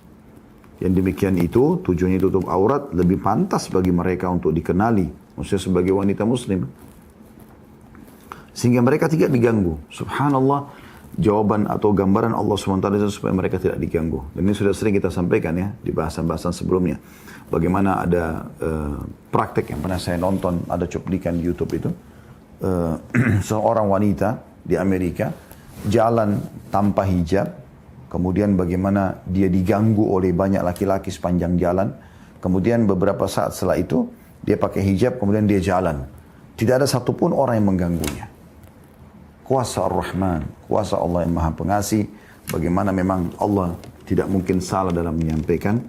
Yang demikian itu, tujuannya tutup aurat, lebih pantas bagi mereka untuk dikenali, maksudnya sebagai wanita muslim. Sehingga mereka tidak diganggu. Subhanallah, jawaban atau gambaran Allah SWT supaya mereka tidak diganggu. Dan ini sudah sering kita sampaikan ya, di bahasan-bahasan sebelumnya. Bagaimana ada praktek yang pernah saya nonton, ada cuplikan di YouTube itu. Seorang wanita di Amerika, jalan tanpa hijab, kemudian bagaimana dia diganggu oleh banyak laki-laki sepanjang jalan. Kemudian beberapa saat setelah itu, dia pakai hijab, kemudian dia jalan. Tidak ada satupun orang yang mengganggunya. Kuasa Ar-Rahman, kuasa Allah yang Maha Pengasih. Bagaimana memang Allah tidak mungkin salah dalam menyampaikan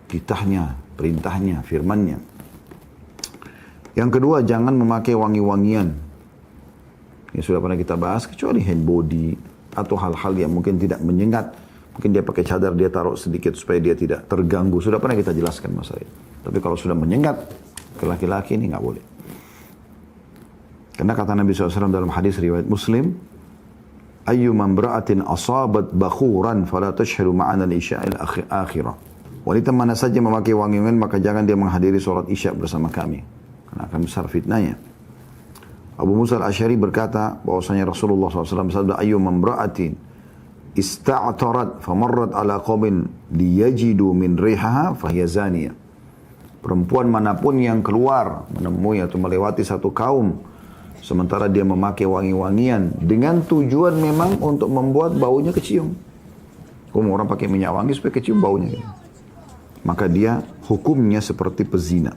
titahnya, perintahnya, firmannya. Yang kedua, jangan memakai wangi-wangian. Yang sudah pernah kita bahas, kecuali hand body atau hal-hal yang mungkin tidak menyengat. Mungkin dia pakai cadar, dia taruh sedikit supaya dia tidak terganggu. Sudah pernah kita jelaskan masalah itu. Tapi kalau sudah menyengat ke laki-laki ini nggak boleh. Karena kata Nabi SAW dalam hadis riwayat Muslim, Ayyu mamra'atin asabat bakhuran fala tashhadu ma'ana al-isya'il akhirah. Wanita mana saja memakai wangi-wangian maka jangan dia menghadiri sholat isya bersama kami. Karena akan besar fitnahnya. Abu Musa al-Asy'ari berkata bahwasanya Rasulullah SAW bersabda, ayyu mamra'atin ista'tarat famarrat ala qawmin liyajidu min rihaha fahiya zaniyah. Perempuan manapun yang keluar menemui atau melewati satu kaum sementara dia memakai wangi-wangian dengan tujuan memang untuk membuat baunya kecium. Kalau orang pakai minyak wangi supaya kecium baunya. Maka dia hukumnya seperti pezina.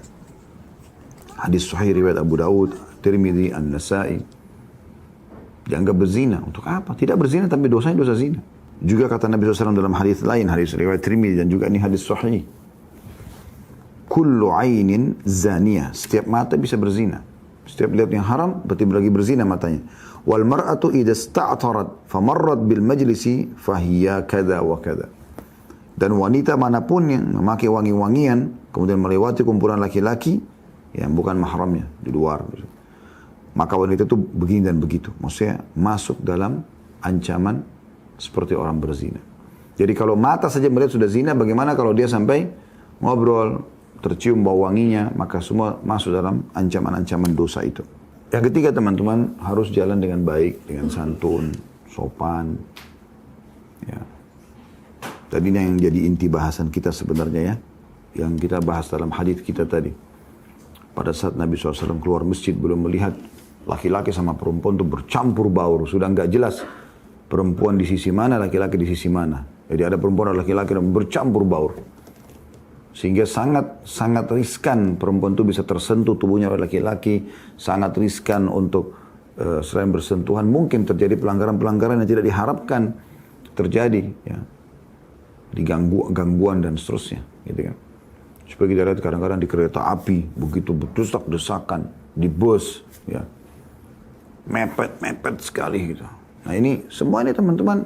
Hadis sahih riwayat Abu Daud, Tirmidzi, An-Nasa'i. Dianggap berzina. Untuk apa? Tidak berzina tapi dosanya dosa zina. Juga kata Nabi SAW dalam hadis lain, hadis riwayat Tirmidzi dan juga ini hadis sahih. Kullu ainin zaniyah. Setiap mata bisa berzina. Setiap lihat yang haram, berarti lagi berzina matanya. Wal mar'atu idza sta'tarat famarrat bil majlisi fahiya kadza wa kadza. Dan wanita manapun yang memakai wangi-wangian kemudian melewati kumpulan laki-laki yang bukan mahramnya di luar, maka wanita itu begini dan begitu. Maksudnya masuk dalam ancaman seperti orang berzina. Jadi kalau mata saja melihat sudah zina, bagaimana kalau dia sampai ngobrol, tercium bau wanginya, maka semua masuk dalam ancaman-ancaman dosa itu. Yang ketiga teman-teman, harus jalan dengan baik, dengan santun, sopan. Ya. Tadi yang jadi inti bahasan kita sebenarnya ya, yang kita bahas dalam hadis kita tadi. Pada saat Nabi SAW keluar masjid belum melihat laki-laki sama perempuan itu bercampur baur, sudah nggak jelas perempuan di sisi mana, laki-laki di sisi mana. Jadi ada perempuan dan laki-laki yang bercampur baur. Sehingga sangat riskan perempuan itu bisa tersentuh tubuhnya oleh laki-laki, sangat riskan untuk selain bersentuhan mungkin terjadi pelanggaran-pelanggaran yang tidak diharapkan terjadi, ya, gangguan dan seterusnya, gitu kan. Supaya kita lihat kadang-kadang di kereta api begitu berdesak-desakan, di bus, ya, mepet sekali gitu. Nah ini semua ini teman-teman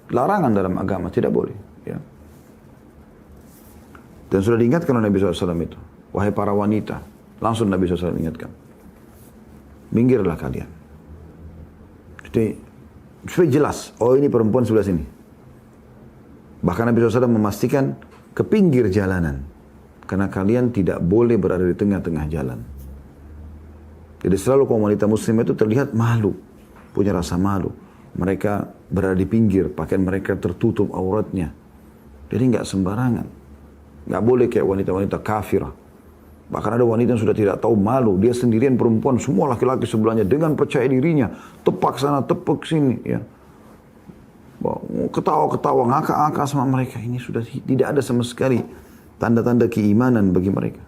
larangan dalam agama, tidak boleh, ya. Dan sudah diingatkan oleh Nabi SAW itu. Wahai para wanita. Langsung Nabi SAW ingatkan. Minggirlah kalian. Jadi, supaya jelas. Oh ini perempuan sebelah sini. Bahkan Nabi SAW memastikan ke pinggir jalanan. Karena kalian tidak boleh berada di tengah-tengah jalan. Jadi selalu kaum wanita muslim itu terlihat malu. Punya rasa malu. Mereka berada di pinggir. Pakaian mereka tertutup auratnya. Jadi nggak sembarangan. Nggak boleh kayak wanita-wanita kafirah. Bahkan ada wanita yang sudah tidak tahu malu. Dia sendirian perempuan, semua laki-laki sebelahnya dengan percaya dirinya. Tepak sana, tepak sini. Ya. Ketawa-ketawa, ngakak-ngakak sama mereka. Ini sudah tidak ada sama sekali tanda-tanda keimanan bagi mereka.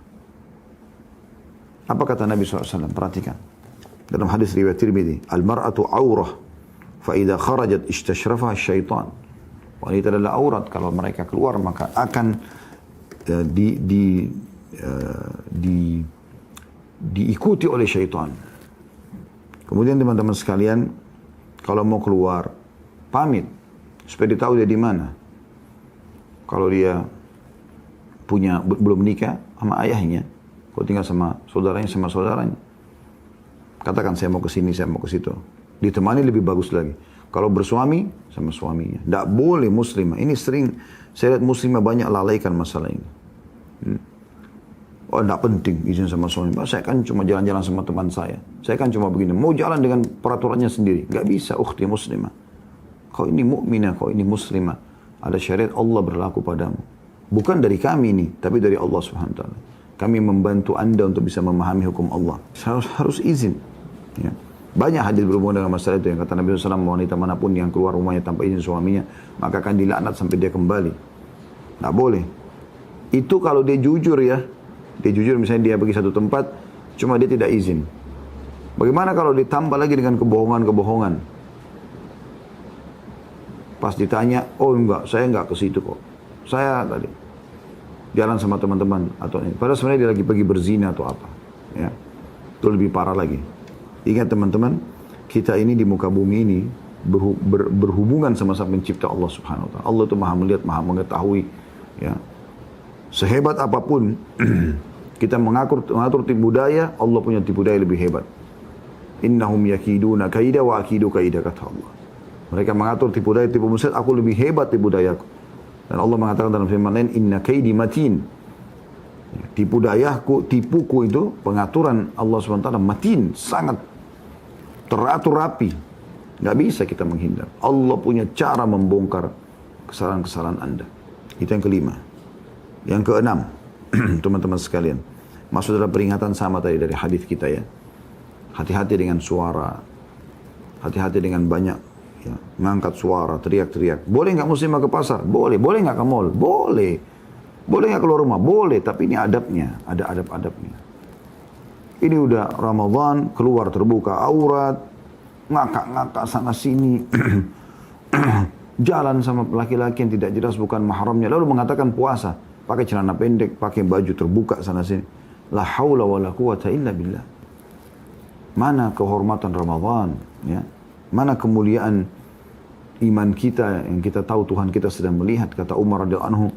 Apa kata Nabi SAW? Perhatikan. Dalam hadis riwayat Tirmidzi, Al-mar'atu awrah, fa'idha kharajat istashrafaha syaitan. Wanita adalah aurat. Kalau mereka keluar maka akan diikuti oleh syaitan. Kemudian teman-teman sekalian, kalau mau keluar, pamit supaya ditahu dia di mana. Kalau dia belum menikah sama ayahnya, kalau tinggal sama saudaranya, katakan saya mau ke sini, saya mau ke situ. Ditemani lebih bagus lagi. Kalau bersuami, sama suaminya. Tidak boleh muslimah. Ini sering saya lihat muslimah banyak lalaikan masalah ini. Oh, tidak penting izin sama suami. Saya kan cuma jalan-jalan sama teman saya. Saya kan cuma begini. Mau jalan dengan peraturannya sendiri. Gak bisa, ukhti muslimah. Kau ini mukminah, kau ini muslimah. Ada syariat Allah berlaku padamu. Bukan dari kami ini, tapi dari Allah SWT. Kami membantu anda untuk bisa memahami hukum Allah. Harus izin. Ya. Banyak hadis berhubungan dengan masalah itu. Yang kata Nabi SAW, wanita manapun yang keluar rumahnya tanpa izin suaminya, maka akan dilaknat sampai dia kembali. Tidak boleh. Itu kalau dia jujur ya. Dia jujur misalnya dia pergi satu tempat, cuma dia tidak izin. Bagaimana kalau ditambah lagi dengan kebohongan-kebohongan? Pas ditanya, oh enggak, saya enggak ke situ kok. Saya tadi jalan sama teman-teman atau ini. Padahal sebenarnya dia lagi pergi berzina atau apa. Ya. Itu lebih parah lagi. Ingat teman-teman, kita ini di muka bumi ini berhubungan sama Sang Pencipta Allah Subhanahu wa taala. Allah itu Maha melihat, Maha mengetahui, ya. Sehebat apapun kita mengatur tipu daya, Allah punya tipu daya lebih hebat. Innahum yakiduna kaida wa akidu kaida, kata Allah. Mereka mengatur tipu daya, tipu muslihat, aku lebih hebat tipu dayaku. Dan Allah mengatakan dalam firman lain, inna kaidi matin. Tipu dayaku, tipuku itu, pengaturan Allah SWT matin, sangat teratur rapi. Nggak bisa kita menghindar. Allah punya cara membongkar kesalahan-kesalahan Anda. Itu yang kelima. Yang keenam, teman-teman sekalian. Maksud adalah peringatan sama tadi dari hadis kita ya. Hati-hati dengan suara. Hati-hati dengan banyak ya, mengangkat suara, teriak-teriak. Boleh nggak muslimah ke pasar? Boleh. Boleh nggak ke mall? Boleh. Boleh nggak keluar rumah? Boleh. Tapi ini adabnya. Ada adab-adabnya. Ini udah Ramadan, keluar terbuka aurat, ngakak-ngakak sana sini. Jalan sama laki-laki yang tidak jelas bukan mahramnya. Lalu mengatakan puasa. Pakai celana pendek, pakai baju terbuka sana sini. La haula wa la quwata illa billah. Mana kehormatan Ramadan, ya? Mana kemuliaan iman kita yang kita tahu Tuhan kita sedang melihat. Kata Umar radhiyallahu anhu,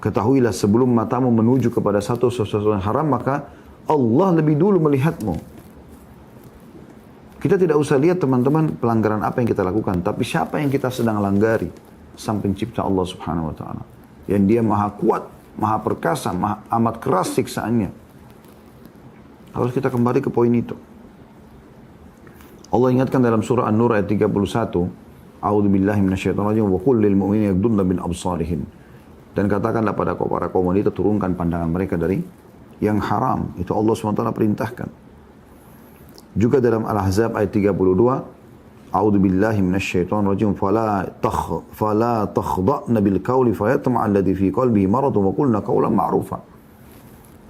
ketahuilah sebelum matamu menuju kepada sesuatu yang haram, maka Allah lebih dulu melihatmu. Kita tidak usah lihat teman-teman pelanggaran apa yang kita lakukan, tapi siapa yang kita sedang langgari. Sang pencipta Allah subhanahu wa ta'ala. Yang dia maha kuat, maha perkasa, maha amat keras siksaannya. Harus kita kembali ke poin itu. Allah ingatkan dalam surah An-Nur ayat 31, A'udzu billahi minasyaitonir rajim wa qul lil mu'minina yaghdudna min absarihim. Dan katakanlah pada para kaum wanita turunkan pandangan mereka dari yang haram. Itu Allah SWT perintahkan. Juga dalam Al-Ahzab ayat 32, A'udzu billahi minasyaitonir rajim fala takhda'na bil qawli fayatma'a alladhi fi qalbihi maradun wa qulna qawlan ma'rufa.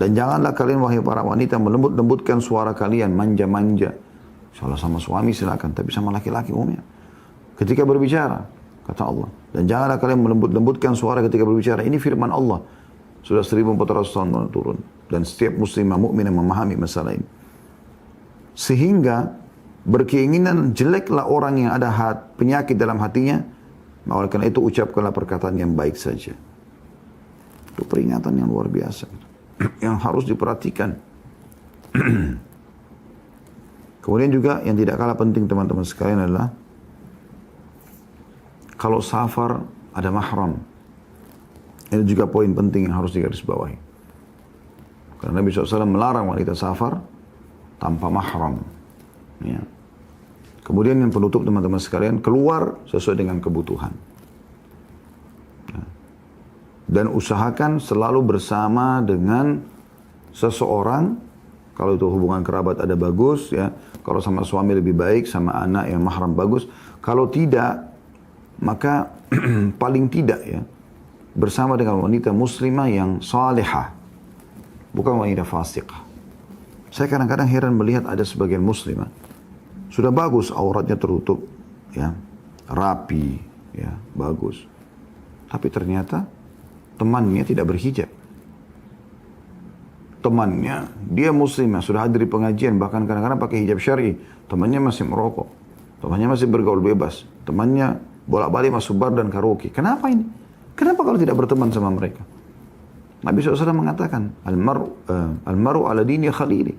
Dan janganlah kalian wahai para wanita melembut-lembutkan suara kalian, manja-manja. Salah sama suami silakan, tapi sama laki-laki umumnya. Ketika berbicara, kata Allah. Dan janganlah kalian melembut-lembutkan suara ketika berbicara. Ini firman Allah. Sudah 1400 tahun turun. Dan setiap muslimah mukmin yang memahami masalah ini. Sehingga berkeinginan jeleklah orang yang ada penyakit dalam hatinya. Oleh karena itu ucapkanlah perkataan yang baik saja. Itu peringatan yang luar biasa. Yang harus diperhatikan. Kemudian juga yang tidak kalah penting teman-teman sekalian adalah kalau safar ada mahram. Ini juga poin penting yang harus digarisbawahi. Karena Nabi SAW melarang wanita safar tanpa mahram. Ya. Kemudian yang penutup teman-teman sekalian, keluar sesuai dengan kebutuhan. Ya. Dan usahakan selalu bersama dengan seseorang. Kalau itu hubungan kerabat ada bagus, ya. Kalau sama suami lebih baik, sama anak yang mahram bagus. Kalau tidak, maka paling tidak ya, bersama dengan wanita muslimah yang salihah, bukan wanita fasiqah. Saya kadang-kadang heran melihat ada sebagian muslimah, sudah bagus auratnya tertutup, ya, rapi, ya, bagus. Tapi ternyata temannya tidak berhijab. Temannya, dia muslimah, sudah hadir di pengajian, bahkan kadang-kadang pakai hijab syar'i. Temannya masih merokok. Temannya masih bergaul bebas. Temannya bolak-balik masuk bar dan karaoke. Kenapa ini? Kenapa kalau tidak berteman sama mereka? Nabi SAW mengatakan, Al-maru ala dini khalili.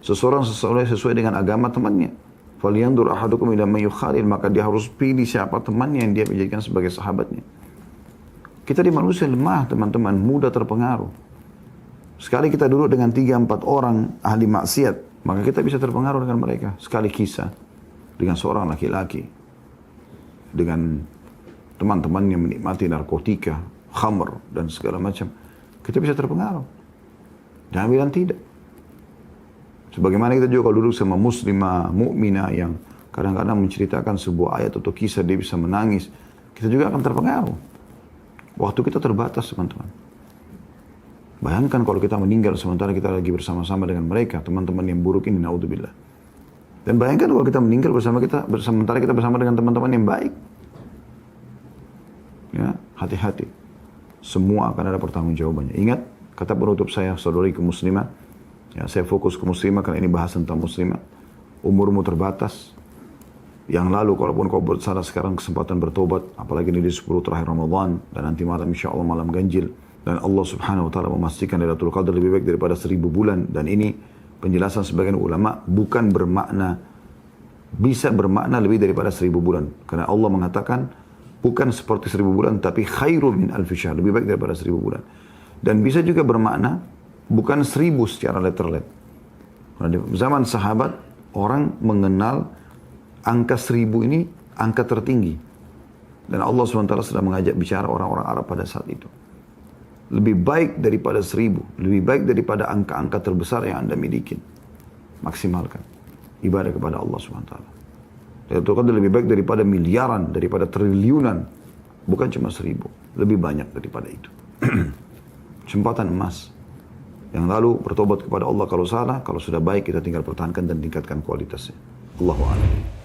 Seseorang sesuai dengan agama temannya. Falyandur ahadukum ila man yukhalil. Maka dia harus pilih siapa temannya yang dia menjadikan sebagai sahabatnya. Kita di manusia lemah, teman-teman, mudah terpengaruh. Sekali kita duduk dengan 3-4 orang ahli maksiat, maka kita bisa terpengaruh dengan mereka. Sekali kisah dengan seorang laki-laki, dengan teman-teman yang menikmati narkotika, khamr, dan segala macam, kita bisa terpengaruh. Jangan bilang tidak. Sebagaimana kita juga kalau duduk sama muslimah, mukminah yang kadang-kadang menceritakan sebuah ayat atau kisah, dia bisa menangis, kita juga akan terpengaruh. Waktu kita terbatas, teman-teman. Bayangkan kalau kita meninggal sementara kita lagi bersama-sama dengan mereka, teman-teman yang buruk ini, naudzubillah. Dan bayangkan kalau kita meninggal sementara kita bersama dengan teman-teman yang baik. Ya, hati-hati. Semua akan ada pertanggungjawabannya. Ingat, kata penutup saya, saudariku muslimah, ya, saya fokus ke muslimah karena ini bahas tentang muslimah. Umurmu terbatas. Yang lalu, kalaupun kau bersalah sekarang kesempatan bertobat, apalagi ini di 10 terakhir Ramadan, dan nanti malam insya Allah malam ganjil. Dan Allah subhanahu wa ta'ala memastikan Lailatul Qadar lebih baik daripada 1000 bulan. Dan ini penjelasan sebagian ulama bukan bermakna bisa bermakna lebih daripada 1000 bulan. Karena Allah mengatakan, bukan seperti 1000 bulan, tapi khairul min alfi syahr, lebih baik daripada 1000 bulan. Dan bisa juga bermakna, bukan 1000 secara letterlet. Karena di zaman sahabat, orang mengenal angka 1000 ini angka tertinggi. Dan Allah SWT sedang mengajak bicara orang-orang Arab pada saat itu. Lebih baik daripada 1000, lebih baik daripada angka-angka terbesar yang Anda miliki. Maksimalkan ibadah kepada Allah SWT. Dan itu kan lebih baik daripada miliaran, daripada triliunan. Bukan cuma 1000, lebih banyak daripada itu. Kesempatan emas. Yang lalu bertobat kepada Allah kalau salah, kalau sudah baik kita tinggal pertahankan dan tingkatkan kualitasnya. Allahu a'lam.